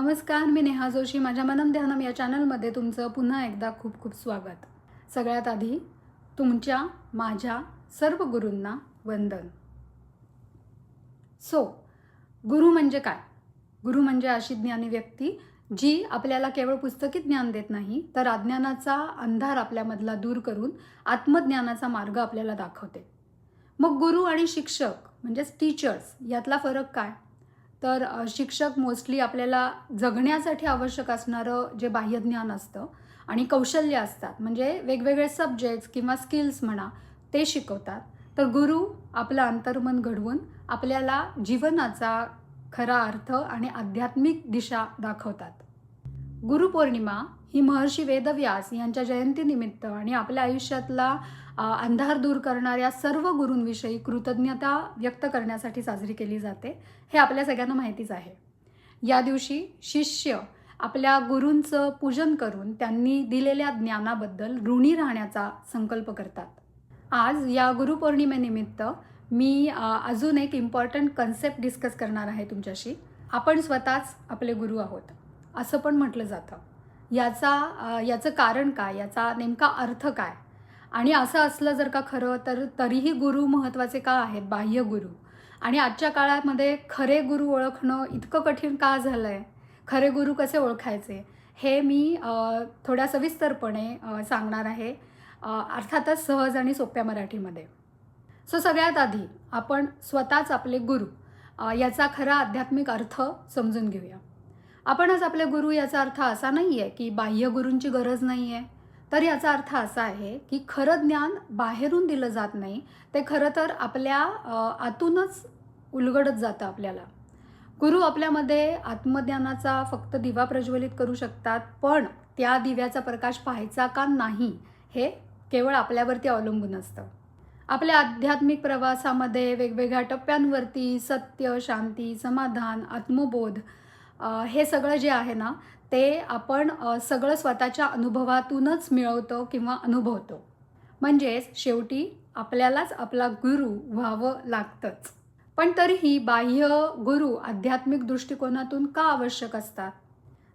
नमस्कार, मी नेहा जोशी. माझ्या मनम ध्यानम या चॅनलमध्ये तुमचं पुन्हा एकदा खूप खूप स्वागत. सगळ्यात आधी तुमच्या माझ्या सर्व गुरूंना वंदन. गुरु म्हणजे काय? गुरु म्हणजे अशी ज्ञानी व्यक्ती जी आपल्याला केवळ पुस्तकी ज्ञान देत नाही, तर अज्ञानाचा अंधार आपल्यामधला दूर करून आत्मज्ञानाचा मार्ग आपल्याला दाखवते. मग गुरु आणि शिक्षक म्हणजेच टीचर्स यातला फरक काय? तर शिक्षक मोस्टली आपल्याला जगण्यासाठी आवश्यक असणारं जे बाह्यज्ञान असतं आणि कौशल्य असतात, म्हणजे वेगवेगळे सब्जेक्ट्स किंवा स्किल्स म्हणा, ते शिकवतात. तर गुरु आपलं अंतर्मन घडवून आपल्याला जीवनाचा खरा अर्थ आणि आध्यात्मिक दिशा दाखवतात. गुरुपौर्णिमा ही महर्षी वेदव्यास यांच्या जयंतीनिमित्त आणि आपल्या आयुष्यातला अंधार दूर करणाऱ्या सर्व गुरूंविषयी कृतज्ञता व्यक्त करण्यासाठी साजरी केली जाते. हे आपल्या सगळ्यांना माहितीच आहे. या दिवशी शिष्य आपल्या गुरूंचं पूजन करून त्यांनी दिलेल्या ज्ञानाबद्दल ऋणी राहण्याचा संकल्प करतात. आज या गुरुपौर्णिमेनिमित्त मी अजून एक इम्पॉर्टंट कन्सेप्ट डिस्कस करणार आहे तुमच्याशी. आपण स्वतःच आपले गुरु आहोत असं पण म्हटलं जातं. याचं कारण काय? याचा नेमका अर्थ काय? आणि असं असलं जर का खरं, तर तरीही गुरु महत्त्वाचे का आहेत, बाह्य गुरु? आणि आजच्या काळामध्ये खरे गुरु ओळखणं इतकं कठीण का झालं आहे? खरे गुरु कसे ओळखायचे? हे मी थोड्या सविस्तरपणे सांगणार आहे, अर्थातच सहज आणि सोप्या मराठीमध्ये. सगळ्यात आधी आपण स्वतःच आपले गुरु याचा खरा आध्यात्मिक अर्थ समजून घेऊया. आपणच आपले गुरु याचा अर्थ असा नाही आहे की बाह्य गुरूंची गरज नाही आहे. तर याचा अर्थ असा आहे की खरं ज्ञान बाहेरून दिलं जात नाही, ते खरं तर आपल्या आतूनच उलगडत जातं आपल्याला. गुरु आपल्यामध्ये आत्मज्ञानाचा फक्त दिवा प्रज्वलित करू शकतात, पण त्या दिव्याचा प्रकाश पाहायचा का नाही हे केवळ आपल्यावरती अवलंबून असतं. आपल्या आध्यात्मिक प्रवासामध्ये वेगवेगळ्या टप्प्यांवरती सत्य, शांती, समाधान, आत्मबोध हे सगळं जे आहे ना, ते आपण सगळं स्वतःच्या अनुभवातूनच मिळवतो किंवा अनुभवतो. म्हणजेच शेवटी आपल्यालाच आपला गुरु व्हावं लागतंच. पण तरीही बाह्य गुरु आध्यात्मिक दृष्टिकोनातून का आवश्यक असतात?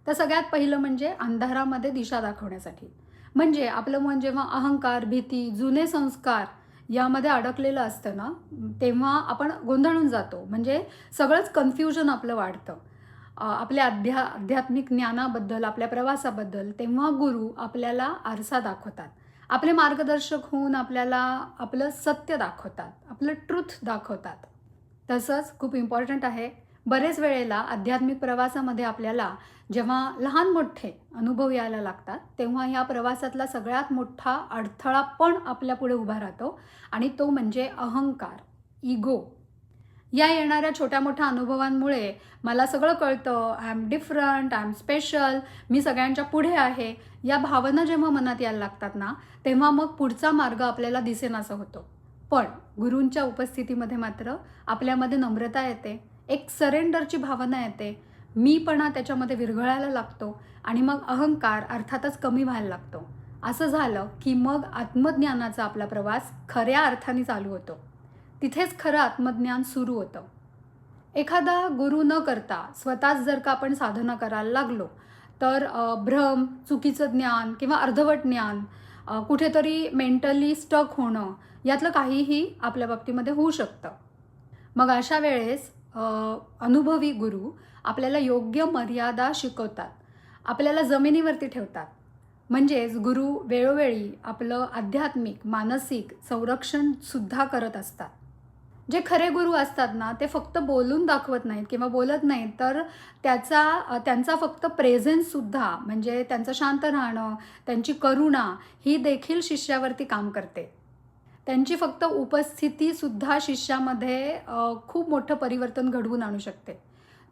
तर सगळ्यात पहिलं म्हणजे अंधारामध्ये दिशा दाखवण्यासाठी. म्हणजे आपलं मन जेव्हा अहंकार, भीती, जुने संस्कार यामध्ये अडकलेलं असतं ना, तेव्हा आपण गोंधळून जातो. म्हणजे सगळंच कन्फ्युजन आपलं वाढतं आपल्या आध्यात्मिक ज्ञानाबद्दल, आपल्या प्रवासाबद्दल. तेव्हा गुरु आपल्याला आरसा दाखवतात, आपले मार्गदर्शक होऊन आपल्याला आपलं सत्य दाखवतात, आपलं ट्रुथ दाखवतात. तसंच खूप इम्पॉर्टंट आहे, बरेच वेळेला आध्यात्मिक प्रवासामध्ये आपल्याला जेव्हा लहान मोठे अनुभव यायला लागतात, तेव्हा ह्या प्रवासातला सगळ्यात मोठा अडथळा पण आपल्या पुढे उभा राहतो आणि तो म्हणजे अहंकार, इगो. या येणाऱ्या छोट्या मोठ्या अनुभवांमुळे मला सगळं कळतं, I am different, I am special, मी सगळ्यांच्या पुढे आहे, या भावना जेव्हा मनात यायला लागतात ना, तेव्हा मग पुढचा मार्ग आपल्याला दिसेनासा होतो. पण गुरूंच्या उपस्थितीमध्ये मात्र आपल्यामध्ये नम्रता येते, एक सरेंडरची भावना येते, मीपणा त्याच्यामध्ये विरघळायला लागतो आणि मग अहंकार अर्थातच कमी व्हायला लागतो. असं झालं की मग आत्मज्ञानाचा आपला प्रवास खऱ्या अर्थाने चालू होतो. तिथेच खरं आत्मज्ञान सुरू होतं. एखादा गुरु न करता स्वतःच जर का आपण साधना करायला लागलो, तर भ्रम, चुकीचं ज्ञान किंवा अर्धवट ज्ञान, कुठेतरी मेंटली स्टक होणं, यातलं काहीही आपल्या बाबतीमध्ये होऊ शकतं. मग अशा वेळेस अनुभवी गुरु आपल्याला योग्य मर्यादा शिकवतात, आपल्याला जमिनीवरती ठेवतात. म्हणजेच गुरु वेळोवेळी आपलं आध्यात्मिक, मानसिक संरक्षण सुद्धा करत असतात. जे खरे गुरु असतात ना, ते फक्त बोलून दाखवत नाहीत किंवा बोलत नाहीत, तर त्यांचा फक्त प्रेझेन्ससुद्धा, म्हणजे त्यांचं शांत राहणं, त्यांची करुणा ही देखील शिष्यावरती काम करते. त्यांची फक्त उपस्थितीसुद्धा शिष्यामध्ये खूप मोठं परिवर्तन घडवून आणू शकते.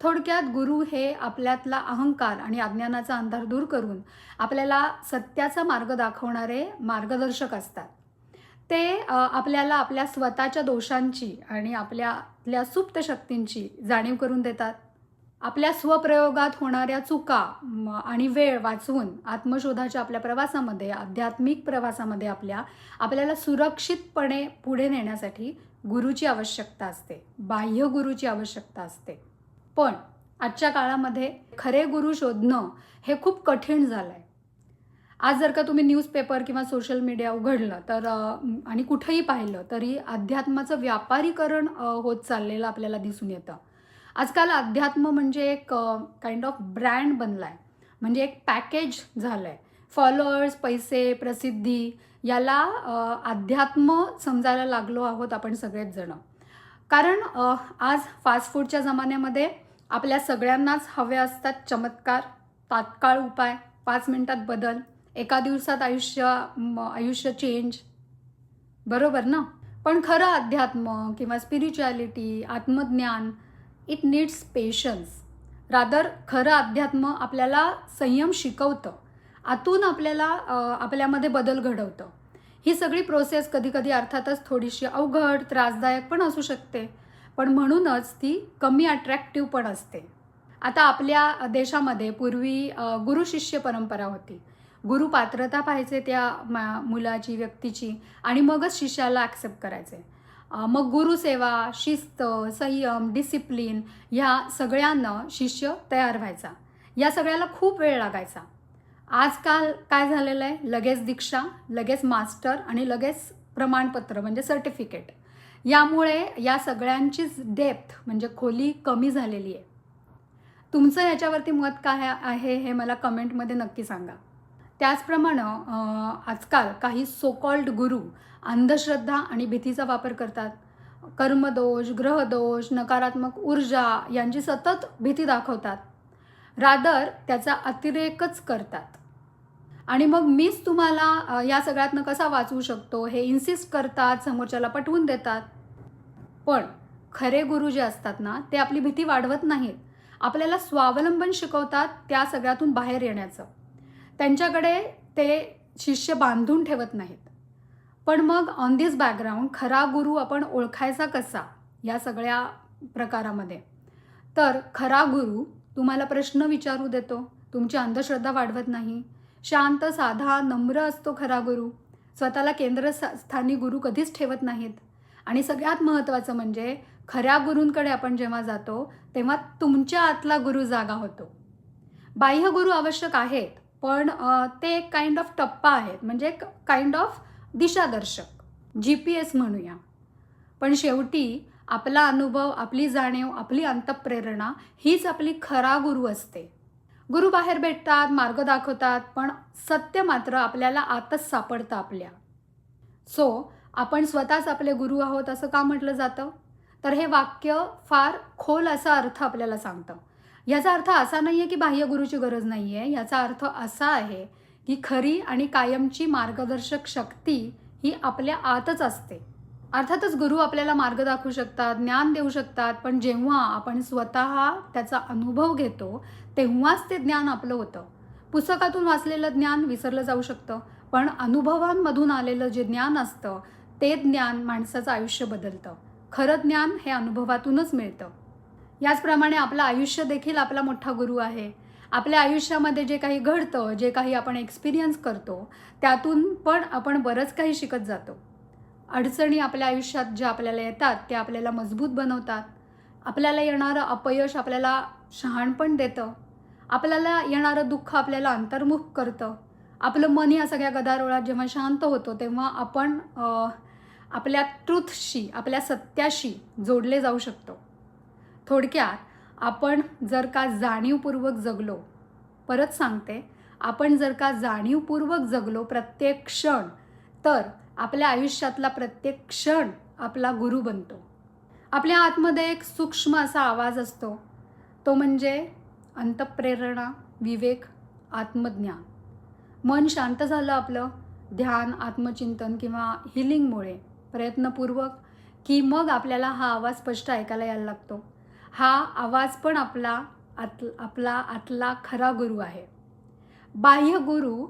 थोडक्यात गुरु हे आपल्यातला अहंकार आणि अज्ञानाचा अंधार दूर करून आपल्याला सत्याचा मार्ग दाखवणारे मार्गदर्शक असतात. ते आपल्याला आपल्या स्वतःच्या दोषांची आणि आपल्या सुप्त शक्तींची जाणीव करून देतात. आपल्या स्वप्रयोगात होणाऱ्या चुका आणि वेळ वाचवून आत्मशोधाच्या आपल्या प्रवासामध्ये, आध्यात्मिक प्रवासामध्ये आपल्याला सुरक्षितपणे पुढे नेण्यासाठी गुरुची आवश्यकता असते, बाह्य गुरुची आवश्यकता असते. पण आजच्या काळामध्ये खरे गुरु शोधणं हे खूप कठीण झालं आहे. आज जर का तुम्ही न्यूजपेपर किंवा सोशल मीडिया उघडलं तर आणि कुठेही पाहिलं तरी अध्यात्माचं व्यापारीकरण होत चाललेलं आपल्याला दिसून येतं. आजकाल अध्यात्म म्हणजे एक काइंड ऑफ ब्रँड बनला आहे, म्हणजे एक पॅकेज झालं आहे. फॉलोअर्स, पैसे, प्रसिद्धी याला अध्यात्म समजायला लागलो आहोत आपण सगळेच जण. कारण आज फास्ट फूडच्या जमान्यामध्ये आपल्या सगळ्यांनाच हवे असतात चमत्कार, तात्काळ उपाय, 5 मिनिटात बदल, एका दिवसात आयुष्य चेंज, बरोबर ना? पण खरं अध्यात्म किंवा स्पिरिच्युअलिटी, आत्मज्ञान, इट नीड्स पेशन्स. रादर खरं अध्यात्म आपल्याला संयम शिकवतं, आतून आपल्याला आपल्यामध्ये बदल घडवतं. ही सगळी प्रोसेस कधीकधी अर्थातच थोडीशी अवघड, त्रासदायक पण असू शकते, पण म्हणूनच ती कमी अट्रॅक्टिव्ह पण असते. आता आपल्या देशामध्ये पूर्वी गुरु शिष्य परंपरा होती. गुरु पात्रता पाहायचे त्या मुलाची, व्यक्तीची, आणि मगच शिष्याला ॲक्सेप्ट करायचे. मग गुरुसेवा, शिस्त, संयम, डिसिप्लिन ह्या सगळ्यांना शिष्य तयार व्हायचा. या सगळ्याला खूप वेळ लागायचा. आजकाल काय झालेलं आहे, लगेच दीक्षा, लगेच मास्टर आणि लगेच प्रमाणपत्र म्हणजे सर्टिफिकेट. यामुळे या सगळ्यांचीच डेप्थ म्हणजे खोली कमी झालेली आहे. तुमचं याच्यावरती मत काय आहे हे मला कमेंटमध्ये नक्की सांगा. त्याचप्रमाणे आजकाल काही सो कॉल्ड गुरु अंधश्रद्धा आणि भीतीचा वापर करतात. कर्मदोष, ग्रहदोष, नकारात्मक ऊर्जा यांची सतत भीती दाखवतात. रादर त्याचा अतिरेकच करतात. आणि मग मीच तुम्हाला या सगळ्यातनं कसा वाचवू शकतो हे इन्सिस्ट करतात, समोरच्याला पटवून देतात. पण खरे गुरु जे असतात ना, ते आपली भीती वाढवत नाहीत, आपल्याला स्वावलंबन शिकवतात त्या सगळ्यातून बाहेर येण्याचं. त्यांच्याकडे ते शिष्य बांधून ठेवत नाहीत. पण मग ऑन दिस बॅकग्राऊंड खरा गुरु आपण ओळखायचा कसा या सगळ्या प्रकारामध्ये? तर खरा गुरु तुम्हाला प्रश्न विचारू देतो, तुमची अंधश्रद्धा वाढवत नाही. शांत, साधा, नम्र असतो खरा गुरु. स्वतःला केंद्रस्थानी गुरु कधीच ठेवत नाहीत. आणि सगळ्यात महत्त्वाचं म्हणजे खऱ्या गुरूंकडे आपण जेव्हा जातो तेव्हा तुमच्या आतला गुरु जागा होतो. बाह्य गुरु आवश्यक आहेत, पण ते एक काइंड ऑफ टप्पा आहेत, म्हणजे एक काइंड ऑफ दिशादर्शक, GPS म्हणूया. पण शेवटी आपला अनुभव, आपली जाणीव, आपली अंतःप्रेरणा हीच आपली खरा गुरु असते. गुरु बाहेर भेटतात, मार्ग दाखवतात, पण सत्य मात्र आपल्याला आतच सापडतं आपल्या. सो आपण स्वतःच आपले गुरु आहोत असं का म्हटलं जातं? तर हे वाक्य फार खोल असा अर्थ आपल्याला सांगतं. याचा अर्थ असा नाही आहे की बाह्य गुरुची गरज नाही आहे. याचा अर्थ असा आहे की खरी आणि कायमची मार्गदर्शक शक्ती ही आपल्या आतच असते. अर्थातच गुरु आपल्याला मार्ग दाखवू शकतात, ज्ञान देऊ शकतात, पण जेव्हा आपण स्वतः त्याचा अनुभव घेतो तेव्हाच ते ज्ञान आपलं होतं. पुस्तकातून वाचलेलं ज्ञान विसरलं जाऊ शकतं, पण अनुभवांमधून आलेलं जे ज्ञान असतं ते ज्ञान माणसाचं आयुष्य बदलतं. खरं ज्ञान हे अनुभवातूनच मिळतं. याचप्रमाणे आपलं आयुष्य देखील आपला मोठा गुरु आहे. आपल्या आयुष्यामध्ये जे काही घडतं, जे काही आपण एक्सपिरियन्स करतो, त्यातून पण आपण बरंच काही शिकत जातो. अडचणी आपल्या आयुष्यात ज्या आपल्याला येतात ते आपल्याला मजबूत बनवतात. आपल्याला येणारं अपयश आपल्याला शहाणपण देतं. आपल्याला येणारं दुःख आपल्याला अंतर्मुख करतं. आपलं मन या सगळ्या गदारोळात जेव्हा शांत होतो तेव्हा आपण आपल्या ट्रूथशी, आपल्या सत्याशी जोडले जाऊ शकतो. थोडक्यात आपण जर का जाणीवपूर्वक जगलो, परत सांगते, आपण जर का जाणीवपूर्वक जगलो प्रत्येक क्षण, तर आपल्या आयुष्यातला प्रत्येक क्षण आपला गुरु बनतो. आपल्या आतमध्ये एक सूक्ष्म असा आवाज असतो, तो म्हणजे अंतःप्रेरणा, विवेक, आत्मज्ञान. मन शांत झालं आपलं ध्यान, आत्मचिंतन किंवा हिलिंगमुळे प्रयत्नपूर्वक, की मग आपल्याला हा आवाज स्पष्ट ऐकायला यायला लागतो. हा आवाज पण आपला आतला खरा गुरु आहे. बाह्य गुरु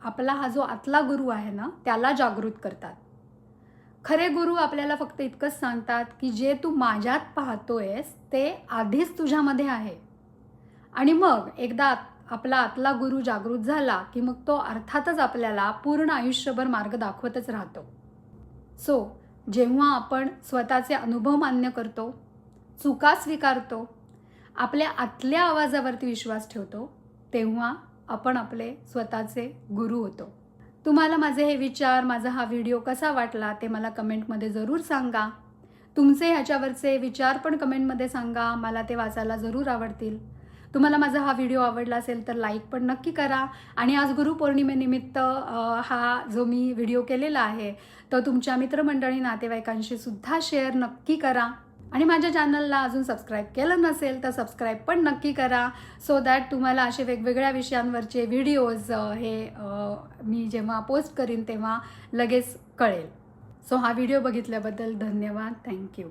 आपला हा जो आतला गुरु आहे ना, त्याला जागृत करतात. खरे गुरु आपल्याला फक्त इतकंच सांगतात की जे तू माझ्यात पाहतोयस ते आधीच तुझ्यामध्ये आहे. आणि मग एकदा आपला आतला गुरु जागृत झाला की मग तो अर्थातच आपल्याला पूर्ण आयुष्यभर मार्ग दाखवतच राहतो. सो जेव्हा आपण स्वतःचे अनुभव मान्य करतो, चुका स्वीकारतो आपल्या आतल्या आवाजावरती विश्वास ठेवतो तेव्हा आपण आपले स्वतःचे गुरु होतो. तुम्हाला माझे हे विचार, माझा हा व्हिडिओ कसा वाटला ते मला कमेंटमध्ये जरूर सांगा. तुमचे ह्याच्यावरचे विचार पण कमेंटमध्ये सांगा, मला ते वाचायला जरूर आवडतील. तुम्हाला माझा हा व्हिडिओ आवडला असेल तर लाईक पण नक्की करा आणि आज गुरुपौर्णिमेनिमित्त हा जो मी व्हिडिओ केलेला आहे तो तुमच्या मित्रमंडळी, नातेवाईकांशी सुद्धा शेअर नक्की करा. आणि माझ्या चॅनलला अजून सबस्क्राईब केलं नसेल तर सबस्क्राईब पण नक्की करा, सो दॅट तुम्हाला असे वेगवेगळ्या विषयांवरचे व्हिडिओज मी जेव्हा पोस्ट करीन तेव्हा लगेच कळेल. सो हा व्हिडिओ बघितल्याबद्दल धन्यवाद. थँक्यू.